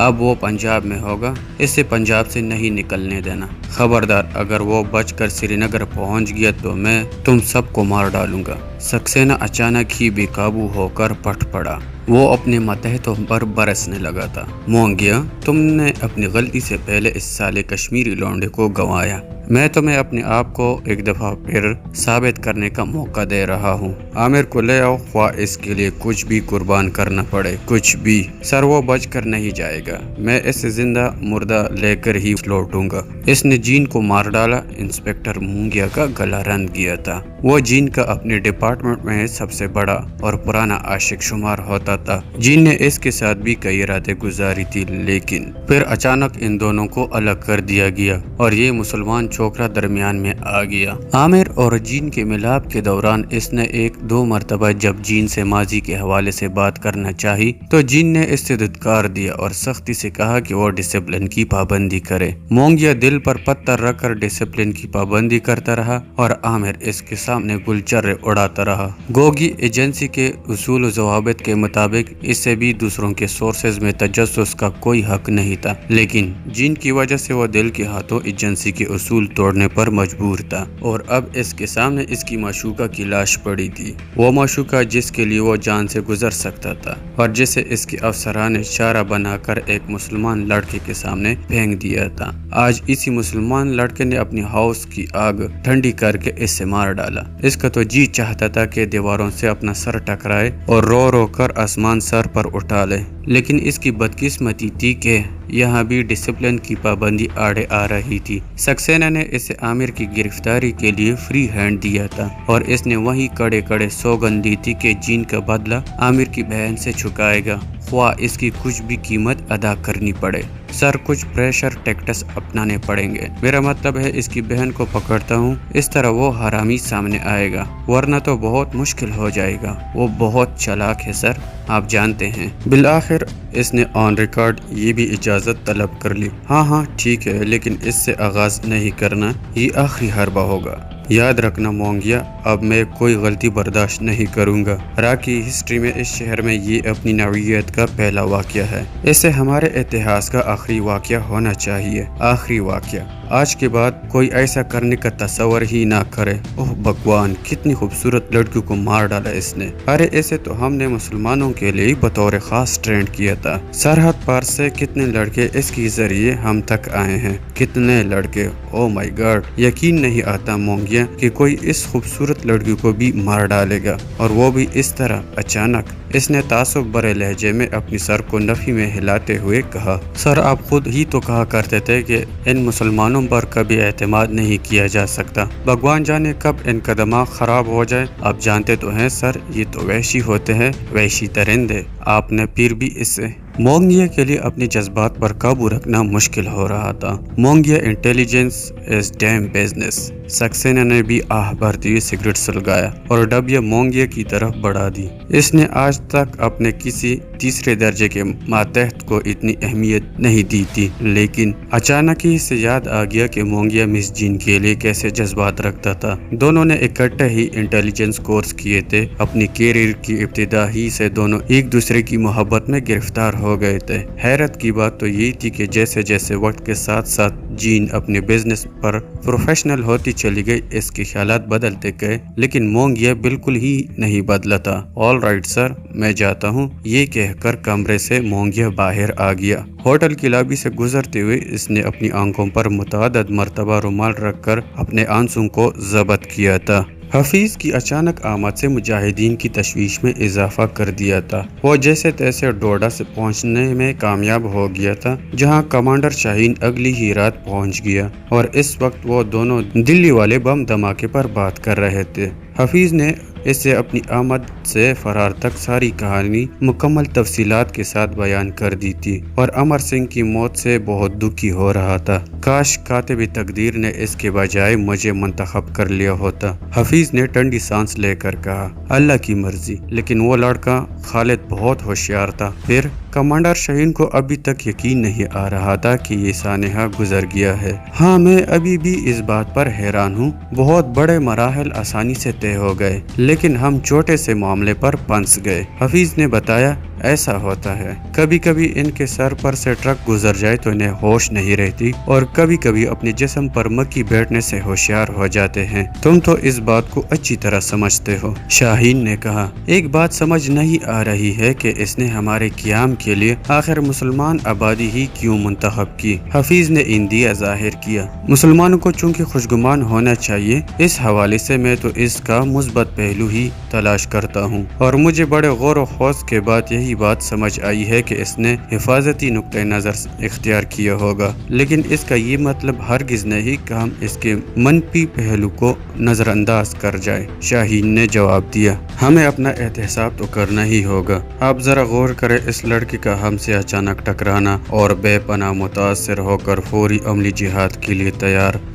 اب وہ پنجاب میں ہوگا، اسے پنجاب سے نہیں نکلنے دینا، خبردار اگر وہ بچ کر سری نگر پہنچ گیا تو میں تم سب کو مار ڈالوں گا۔ سکسینہ اچانک ہی بے قابو ہو کر پٹ پڑا، وہ اپنے ماتحتوں پر برسنے لگا تھا۔ مونگیا، تم نے اپنی غلطی سے پہلے اس سالے کشمیری لونڈے کو گنوایا، میں تمہیں اپنے آپ کو ایک دفعہ پھر ثابت کرنے کا موقع دے رہا ہوں۔ عامر کو لے آؤ، خواہ اس کے لیے کچھ بھی قربان کرنا پڑے، کچھ بھی۔ سر وہ بچ کر نہیں جائے گا، میں اسے زندہ مردہ لے کر ہی لوٹوں گا۔ اس نے جین کو مار ڈالا۔ انسپکٹر مونگیا کا گلا رن گیا تھا، وہ جین کا اپنے ڈپارٹمنٹ میں سب سے بڑا اور پرانا عاشق شمار ہوتا تھا۔ جین نے اس کے ساتھ بھی کئی راتیں گزاری تھی، لیکن پھر اچانک ان دونوں کو الگ کر دیا گیا اور یہ مسلمان چھوکرا درمیان میں آ گیا۔ عامر اور جین کے ملاپ کے دوران اس نے ایک دو مرتبہ جب جین سے ماضی کے حوالے سے بات کرنا چاہی تو جین نے اس سے دھتکار دیا اور سختی سے کہا کہ وہ ڈسپلن کی پابندی کرے۔ مونگیا دل پر پتھر رکھ کر ڈسپلن کی پابندی کرتا رہا اور عامر اس کے سامنے گلچرے اڑاتا رہا۔ گوگی ایجنسی کے اصول و ضوابط کے مطابق اسے بھی دوسروں کے سورسز میں تجسس کا کوئی حق نہیں تھا، لیکن جن کی وجہ سے وہ دل کے ہاتھوں ایجنسی کے اصول توڑنے پر مجبور تھا، اور اب اس کے سامنے اس کی معشوقہ کی لاش پڑی تھی، وہ معشوقہ جس کے لیے وہ جان سے گزر سکتا تھا اور جسے اس کے افسران نے چارہ بنا کر ایک مسلمان لڑکے کے سامنے پھینک دیا تھا۔ آج اسی مسلمان لڑکے نے اپنی ہاؤس کی آگ ٹھنڈی کر کے اس سے مار ڈالا۔ اس کا تو جی چاہتا تھا کہ دیواروں سے اپنا سر ٹکرائے اور رو رو کر آسمان سر پر اٹھا لے، لیکن اس کی بدقسمتی تھی کہ یہاں بھی ڈسپلن کی پابندی آڑے آ رہی تھی۔ سکسینہ نے اسے عامر کی گرفتاری کے لیے فری ہینڈ دیا تھا اور اس نے وہیں کڑے کڑے سوگند دی تھی کہ جین کا بدلہ عامر کی بہن سے چکائے گا، خواہ اس کی کچھ بھی قیمت ادا کرنی پڑے۔ سر کچھ پریشر ٹیکٹس اپنانے پڑیں گے، میرا مطلب ہے اس کی بہن کو پکڑتا ہوں، اس طرح وہ حرامی سامنے آئے گا، ورنہ تو بہت مشکل ہو جائے گا، وہ بہت چالاک ہے سر، آپ جانتے ہیں۔ بالآخر اس نے آن ریکارڈ یہ بھی اجازت طلب کر لی۔ ہاں ٹھیک ہے، لیکن اس سے آغاز نہیں کرنا، یہ آخری حربہ ہوگا۔ یاد رکھنا مونگیا، اب میں کوئی غلطی برداشت نہیں کروں گا۔ را کی ہسٹری میں اس شہر میں یہ اپنی نوعیت کا پہلا واقعہ ہے، اسے ہمارے اتہاس کا آخری واقعہ ہونا چاہیے، آخری واقعہ۔ آج کے بعد کوئی ایسا کرنے کا تصور ہی نہ کرے۔ اوہ بھگوان، کتنی خوبصورت لڑکیوں کو مار ڈالا اس نے۔ ارے اسے تو ہم نے مسلمانوں کے لیے بطور خاص ٹرینڈ کیا تھا۔ سرحد پار سے کتنے لڑکے اس کے ذریعے ہم تک آئے ہیں، کتنے لڑکے، او مائی گاڈ، یقین نہیں آتا مونگیا کہ کوئی اس خوبصورت لڑکی کو بھی مار ڈالے گا، اور وہ بھی اس طرح اچانک۔ اس نے تعصب برے لہجے میں اپنی سر کو نفی میں ہلاتے ہوئے کہا، سر آپ خود ہی تو کہا کرتے تھے کہ ان مسلمانوں پر کبھی اعتماد نہیں کیا جا سکتا، بھگوان جانے کب ان کا دماغ خراب ہو جائے۔ آپ جانتے تو ہیں سر، یہ تو وحشی ہوتے ہیں، وحشی درندے، آپ نے پھر بھی اسے۔ مونگیا کے لیے اپنے جذبات پر قابو رکھنا مشکل ہو رہا تھا۔ Mongia intelligence is damn business. Saxena نے بھی آہ بھرتے ہوئے سگریٹ سلگایا اور ڈبیا مونگیا کی طرف بڑھا دی۔ اس نے آج تک اپنے کسی تیسرے درجے کے ماتحت کو اتنی اہمیت نہیں دی تھی، لیکن اچانک ہی سے یاد آ گیا کہ مونگیا مس جین کے لیے کیسے جذبات رکھتا تھا۔ دونوں نے اکٹھے ہی انٹیلیجنس کورس کیے تھے، اپنی کیریئر کی ابتدا ہی سے دونوں ایک دوسرے کی محبت میں گرفتار ہو گئے تھے۔ حیرت کی بات تو یہ تھی کہ جیسے جیسے وقت کے ساتھ ساتھ جین اپنے بزنس پر پروفیشنل ہوتی چلی گئی، اس کے خیالات بدلتے گئے، لیکن مونگیا بالکل ہی نہیں بدلا تھا۔ آل رائٹ سر، میں جاتا ہوں، یہ کہہ کر کمرے سے مونگیا باہر آ گیا۔ ہوٹل کی لابی سے گزرتے ہوئے اس نے اپنی آنکھوں پر متعدد مرتبہ رومال رکھ کر اپنے آنسوں کو ضبط کیا تھا۔ حفیظ کی اچانک آمد سے مجاہدین کی تشویش میں اضافہ کر دیا تھا۔ وہ جیسے تیسے ڈوڈا سے پہنچنے میں کامیاب ہو گیا تھا، جہاں کمانڈر شاہین اگلی ہی رات پہنچ گیا، اور اس وقت وہ دونوں دلی والے بم دھماکے پر بات کر رہے تھے۔ حفیظ نے اسے اپنی آمد سے فرار تک ساری کہانی مکمل تفصیلات کے ساتھ بیان کر دی تھی، اور امر سنگھ کی موت سے بہت دکھی ہو رہا تھا۔ کاش کاتب تقدیر نے اس کے بجائے مجھے منتخب کر لیا ہوتا، حفیظ نے ٹھنڈی سانس لے کر کہا۔ اللہ کی مرضی، لیکن وہ لڑکا خالد بہت ہوشیار تھا۔ پھر کمانڈر شاہین کو ابھی تک یقین نہیں آ رہا تھا کہ یہ سانحہ گزر گیا ہے۔ ہاں، میں ابھی بھی اس بات پر حیران ہوں، بہت بڑے مراحل آسانی سے طے ہو گئے، لیکن ہم چھوٹے سے معاملے پر پھنس گئے۔ حفیظ نے بتایا، ایسا ہوتا ہے، کبھی کبھی ان کے سر پر سے ٹرک گزر جائے تو انہیں ہوش نہیں رہتی اور کبھی کبھی اپنے جسم پر مکھی بیٹھنے سے ہوشیار ہو جاتے ہیں۔ تم تو اس بات کو اچھی طرح سمجھتے ہو، شاہین نے کہا۔ ایک بات سمجھ نہیں آ رہی ہے کہ اس نے ہمارے قیام کے لیے آخر مسلمان آبادی ہی کیوں منتخب کی؟ حفیظ نے اندیہ ظاہر کیا۔ مسلمانوں کو چونکہ خوشگمان ہونا چاہیے، اس حوالے سے میں تو اس کا مثبت پہلو ہی تلاش کرتا ہوں، اور مجھے بڑے غور و خوض کے بعد یہی بات سمجھ آئی ہے کہ اس نے حفاظتی نقطہ نظر اختیار کیا ہوگا، لیکن اس کا یہ مطلب ہرگز نہیں کہ ہم اس کے منفی پہلو کو نظر انداز کر جائیں۔ شاہین نے جواب دیا، ہمیں اپنا احتساب تو کرنا ہی ہوگا۔ آپ ذرا غور کریں، اس لڑکی کا ہم سے اچانک ٹکرانا اور بے پناہ متاثر ہو کر فوری عملی جہاد کے لیے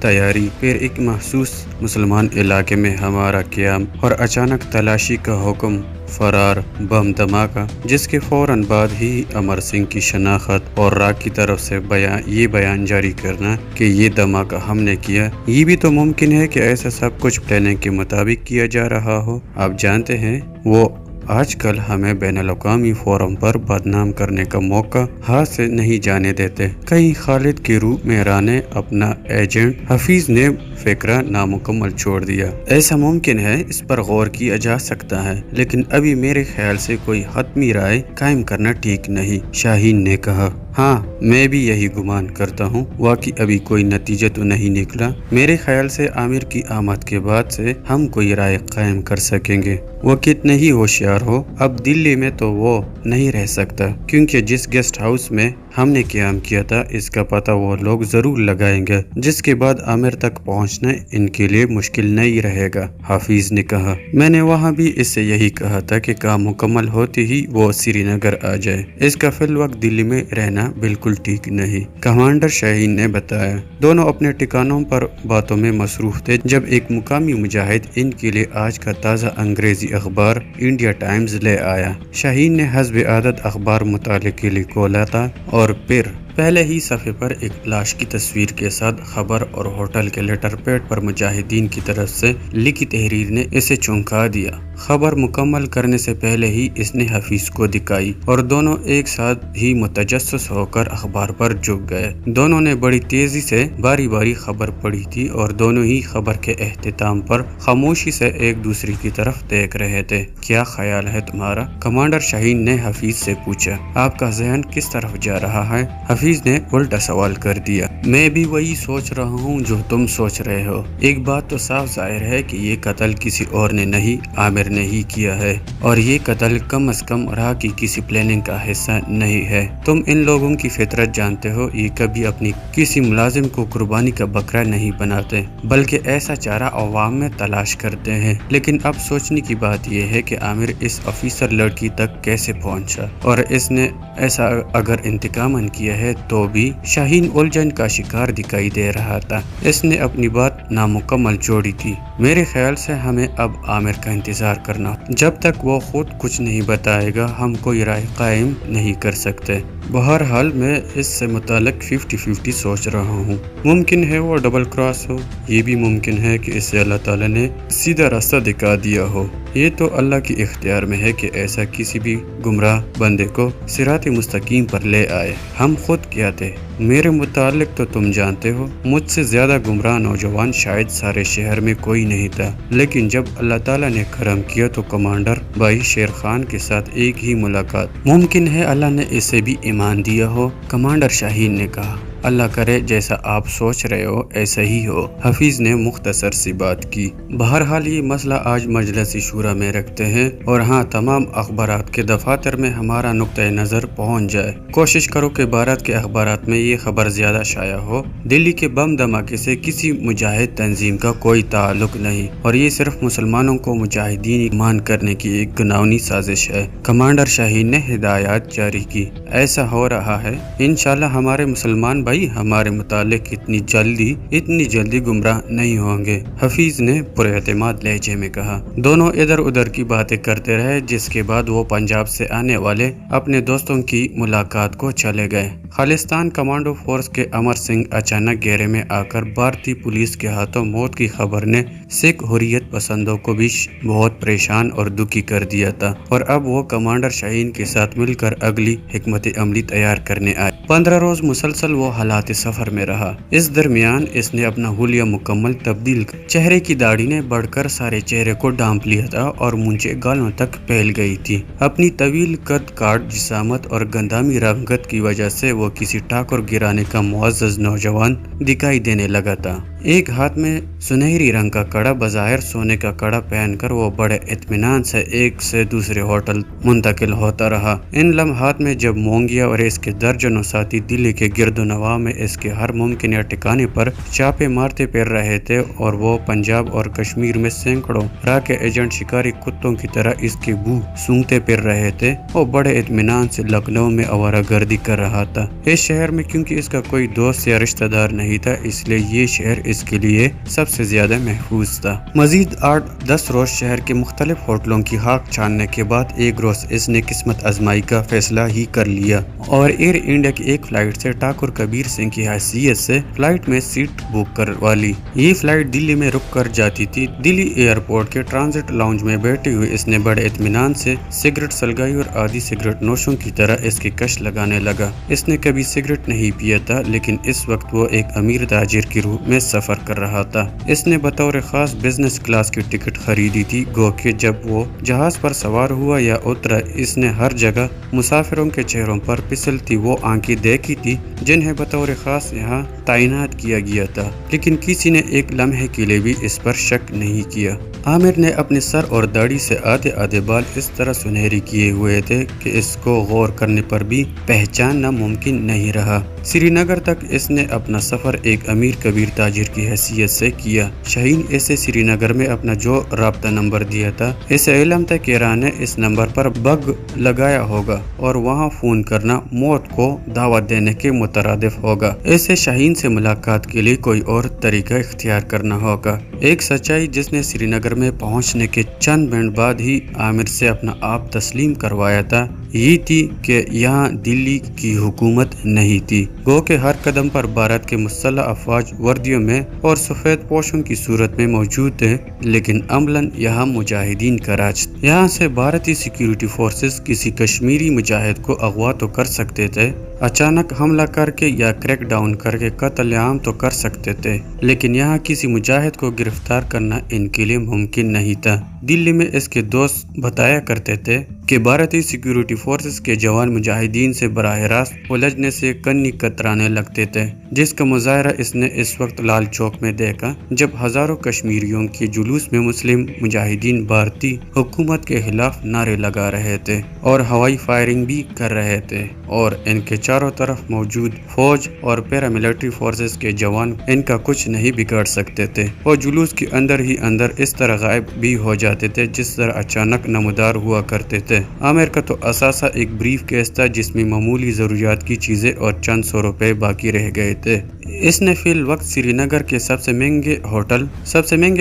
تیاری، پھر ایک محسوس مسلمان علاقے میں ہمارا قیام اور اچانک تلاشی کا حکم، فرار، بم دھماکہ، جس کے فوراً بعد ہی امر سنگھ کی شناخت اور راک کی طرف سے یہ بیان جاری کرنا کہ یہ دھماکہ ہم نے کیا۔ یہ بھی تو ممکن ہے کہ ایسا سب کچھ پلاننگ کے مطابق کیا جا رہا ہو۔ آپ جانتے ہیں وہ آج کل ہمیں بین الاقوامی فورم پر بدنام کرنے کا موقع ہاتھ سے نہیں جانے دیتے۔ کہیں خالد کے روپ میں رانے اپنا ایجنٹ حفیظ نے فکرہ نامکمل چھوڑ دیا۔ ایسا ممکن ہے، اس پر غور کیا جا سکتا ہے، لیکن ابھی میرے خیال سے کوئی حتمی رائے قائم کرنا ٹھیک نہیں، شاہین نے کہا۔ ہاں، میں بھی یہی گمان کرتا ہوں۔ واقعی ابھی کوئی نتیجہ تو نہیں نکلا۔ میرے خیال سے عامر کی آمد کے بعد سے ہم کوئی رائے قائم کر سکیں گے۔ وہ کتنے ہی ہوشیار ہو، اب دلی میں تو وہ نہیں رہ سکتا، کیونکہ جس گیسٹ ہاؤس میں ہم نے قیام کیا تھا اس کا پتہ وہ لوگ ضرور لگائیں گے، جس کے بعد عامر تک پہنچنا ان کے لیے مشکل نہیں رہے گا، حفیظ نے کہا۔ میں نے وہاں بھی اس سے یہی کہا تھا کہ کام مکمل ہوتے ہی وہ سری نگر آ جائے۔ اس کا فی الوقت دلی میں رہنا بالکل ٹھیک نہیں، کمانڈر شاہین نے بتایا۔ دونوں اپنے ٹھکانوں پر باتوں میں مصروف تھے جب ایک مقامی مجاہد ان کے لیے آج کا تازہ انگریزی اخبار انڈیا ٹائمز لے آیا۔ شاہین نے حسب عادت اخبار مطالعے کے لیے کھولا تھا اور پھر پہلے ہی صفحے پر ایک لاش کی تصویر کے ساتھ خبر اور ہوٹل کے لیٹر پیڈ پر مجاہدین کی طرف سے لکھی تحریر نے اسے چونکا دیا۔ خبر مکمل کرنے سے پہلے ہی اس نے حفیظ کو دکھائی اور دونوں ایک ساتھ ہی متجسس ہو کر اخبار پر جھک گئے۔ دونوں نے بڑی تیزی سے باری باری خبر پڑھی تھی اور دونوں ہی خبر کے اختتام پر خاموشی سے ایک دوسرے کی طرف دیکھ رہے تھے۔ کیا خیال ہے تمہارا؟ کمانڈر شاہین نے حفیظ سے پوچھا۔ آپ کا ذہن کس طرف جا رہا ہے؟ حفیظ نے الٹا سوال کر دیا۔ میں بھی وہی سوچ رہا ہوں جو تم سوچ رہے ہو۔ ایک بات تو صاف ظاہر ہے کہ یہ قتل کسی اور نے نہیں، عامر نے ہی کیا ہے، اور یہ قتل کم از کم راہ کی کسی پلاننگ کا حصہ نہیں ہے۔ تم ان لوگوں کی فطرت جانتے ہو، یہ کبھی اپنی کسی ملازم کو قربانی کا بکرا نہیں بناتے، بلکہ ایسا چارہ عوام میں تلاش کرتے ہیں۔ لیکن اب سوچنے کی بات یہ ہے کہ عامر اس آفیسر لڑکی تک کیسے پہنچا، اور اس نے ایسا اگر انتقاماً کیا ہے تو بھی۔ شاہین الجھن کا شکار دکھائی دے رہا تھا۔ اس نے اپنی بات نامکمل چھوڑی تھی۔ میرے خیال سے ہمیں اب عامر کا انتظار کرنا، جب تک وہ خود کچھ نہیں بتائے گا ہم کوئی رائے قائم نہیں کر سکتے۔ بہرحال میں اس سے متعلق 50-50 سوچ رہا ہوں۔ ممکن ہے وہ ڈبل کراس ہو، یہ بھی ممکن ہے کہ اسے اللہ تعالیٰ نے سیدھا راستہ دکھا دیا ہو۔ یہ تو اللہ کے اختیار میں ہے کہ ایسا کسی بھی گمراہ بندے کو صراط مستقیم پر لے آئے۔ ہم خود کیا تھے؟ میرے متعلق تو تم جانتے ہو، مجھ سے زیادہ گمراہ نوجوان شاید سارے شہر میں کوئی نہیں تھا، لیکن جب اللہ تعالیٰ نے کرم کیا تو کمانڈر بھائی شیر خان کے ساتھ ایک ہی ملاقات۔ ممکن ہے اللہ نے اسے بھی ایمان دیا ہو، کمانڈر شاہین نے کہا۔ اللہ کرے جیسا آپ سوچ رہے ہو ایسا ہی ہو، حفیظ نے مختصر سی بات کی۔ بہرحال یہ مسئلہ آج مجلس شورا میں رکھتے ہیں، اور ہاں تمام اخبارات کے دفاتر میں ہمارا نقطہ نظر پہنچ جائے۔ کوشش کرو کہ بھارت کے اخبارات میں یہ خبر زیادہ شائع ہو۔ دلی کے بم دھماکے سے کسی مجاہد تنظیم کا کوئی تعلق نہیں، اور یہ صرف مسلمانوں کو مجاہدین گمان کرنے کی ایک گناہونی سازش ہے، کمانڈر شاہین نے ہدایات جاری کی۔ ایسا ہو رہا ہے، انشاءاللہ ہمارے مسلمان بھائی بھائی ہمارے متعلق اتنی جلدی گمراہ نہیں ہوں گے، حفیظ نے پر اعتماد لہجے میں کہا۔ دونوں ادھر ادھر کی باتیں کرتے رہے، جس کے بعد وہ پنجاب سے آنے والے اپنے دوستوں کی ملاقات کو چلے گئے۔ خالصتان کمانڈو فورس کے امر سنگھ اچانک گھیرے میں آ کر بھارتی پولیس کے ہاتھوں موت کی خبر نے سکھ حریت پسندوں کو بھی بہت پریشان اور دکھی کر دیا تھا، اور اب وہ کمانڈر شاہین کے ساتھ مل کر اگلی حکمت عملی تیار کرنے آئے۔ 15 روز مسلسل وہ حالات سفر میں رہا۔ اس درمیان اس نے اپنا حلیہ مکمل تبدیل کر چہرے کی داڑھی نے بڑھ کر سارے چہرے کو ڈھانپ لیا تھا اور مونچھیں گالوں تک پھیل گئی تھی۔ اپنی طویل قد کاٹ جسامت اور گندامی رنگت کی وجہ سے وہ کسی ٹاکر گرانے کا معزز نوجوان دکھائی دینے لگا تھا۔ ایک ہاتھ میں سنہری رنگ کا کڑا، بظاہر سونے کا کڑا پہن کر وہ بڑے اطمینان سے ایک سے دوسرے ہوٹل منتقل ہوتا رہا۔ ان لمحات میں جب مونگیا اور اس کے درجنوں ساتھی دلی کے گرد و نواح میں اس کے ہر ممکنہ ٹھکانے پر چھاپے مارتے پھر رہے تھے، اور وہ پنجاب اور کشمیر میں سینکڑوں راہ کے ایجنٹ شکاری کتوں کی طرح اس کے بو سونگتے پھر رہے تھے، وہ بڑے اطمینان سے لکھنؤ میں آوارہ گردی کر رہا تھا۔ اس شہر میں کیونکہ اس کا کوئی دوست یا رشتہ دار نہیں تھا، اس لیے یہ شہر اس کے لیے سب سے زیادہ محفوظ تھا۔ مزید 8-10 روز شہر کے مختلف ہوٹلوں کی ہاک چھاننے کے بعد ایک روز اس نے قسمت آزمائی کا فیصلہ ہی کر لیا اور ایئر انڈیا کی ایک فلائٹ سے ٹھاکر کبیر سنگھ کی حیثیت سے فلائٹ میں سیٹ بک کروا لی۔ یہ فلائٹ دلی میں رک کر جاتی تھی۔ دلی ایئرپورٹ کے ٹرانزٹ لاؤنج میں بیٹھے ہوئے اس نے بڑے اطمینان سے سگریٹ سلگائی اور آدھی سگریٹ نوشوں کی طرح اس کی کش لگانے لگا۔ اس نے کبھی سگریٹ نہیں پیا تھا، لیکن اس وقت وہ ایک امیر تاجر کی روح میں سفر کر رہا تھا۔ اس نے بطور خاص بزنس کلاس کی ٹکٹ خریدی تھی، گو کہ جب وہ جہاز پر سوار ہوا یا اترا، اس نے ہر جگہ مسافروں کے چہروں پر پھسلتی وہ آنکھیں دیکھی تھی جنہیں بطور خاص یہاں تعینات کیا گیا تھا، لیکن کسی نے ایک لمحے کے لیے بھی اس پر شک نہیں کیا۔ عامر نے اپنے سر اور داڑھی سے آدھے بال اس طرح سنہری کیے ہوئے تھے کہ اس کو غور کرنے پر بھی پہچاننا ممکن نہیں رہا۔ سری نگر تک اس نے اپنا سفر ایک امیر کبیر تاجر کی حیثیت سے کیا۔ شاہین اسے سری نگر میں اپنا جو رابطہ نمبر دیا تھا، اسے علم تھا کہ راہ نے اس نمبر پر بگ لگایا ہوگا اور وہاں فون کرنا موت کو دعوت دینے کے مترادف ہوگا۔ اسے شاہین سے ملاقات کے لیے کوئی اور طریقہ اختیار کرنا ہوگا۔ ایک سچائی جس نے سری نگر میں پہنچنے کے چند منٹ بعد ہی عامر سے اپنا آپ تسلیم کروایا تھا، یہ تھی کہ یہاں دلی کی حکومت نہیں تھی، گو کہ ہر قدم پر بھارت کے مسلح افواج وردیوں میں اور سفید پوشوں کی صورت میں موجود تھے، لیکن عملاً یہاں مجاہدین کا راج۔ یہاں سے بھارتی سیکیورٹی فورسز کسی کشمیری مجاہد کو اغوا تو کر سکتے تھے، اچانک حملہ کر کے یا کریک ڈاؤن کر کے قتل عام تو کر سکتے تھے، لیکن یہاں کسی مجاہد کو گرفتار کرنا ان کے لیے ممکن نہیں تھا۔ دلی میں اس کے دوست بتایا کرتے تھے کہ بھارتی سیکیورٹی فورسز کے جوان مجاہدین سے براہ راست الجھنے سے کنی کترانے لگتے تھے، جس کا مظاہرہ اس نے اس وقت لال چوک میں دیکھا جب ہزاروں کشمیریوں کے جلوس میں مسلم مجاہدین بھارتی حکومت کے خلاف نعرے لگا رہے تھے اور ہوائی فائرنگ بھی کر رہے تھے، اور ان کے چاروں طرف موجود فوج اور پیراملٹری فورسز کے جوان ان کا کچھ نہیں بگاڑ سکتے تھے۔ وہ جلوس کے اندر ہی اندر اس طرح غائب بھی ہو جاتے تھے جس طرح اچانک نمودار ہوا کرتے تھے۔ عامر کا تو اثاثہ ایک بریف کیس تھا جس میں معمولی ضروریات کی چیزیں اور چند سو روپے باقی رہ گئے تھے۔ اس نے فی الوقت سری نگر کے سب سے مہنگے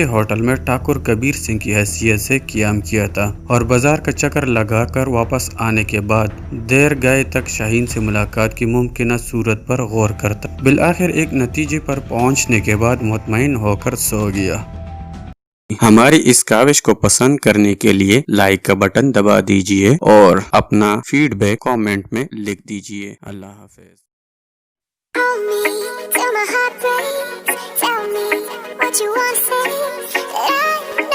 ہوٹل میں ٹھاکر کبیر سنگھ کی حیثیت سے قیام کیا تھا، اور بازار کا چکر لگا کر واپس آنے کے بعد دیر گئے تک شاہین سے ملاقات کی ممکنہ صورت پر غور کرتا، بالآخر ایک نتیجے پر پہنچنے کے بعد مطمئن ہو کر سو گیا۔ ہماری اس کاوش کو پسند کرنے کے لیے لائک کا بٹن دبا دیجئے اور اپنا فیڈ بیک کامنٹ میں لکھ دیجئے۔ اللہ حافظ۔ Tell me, till my heart breaks. Tell me what you want to say.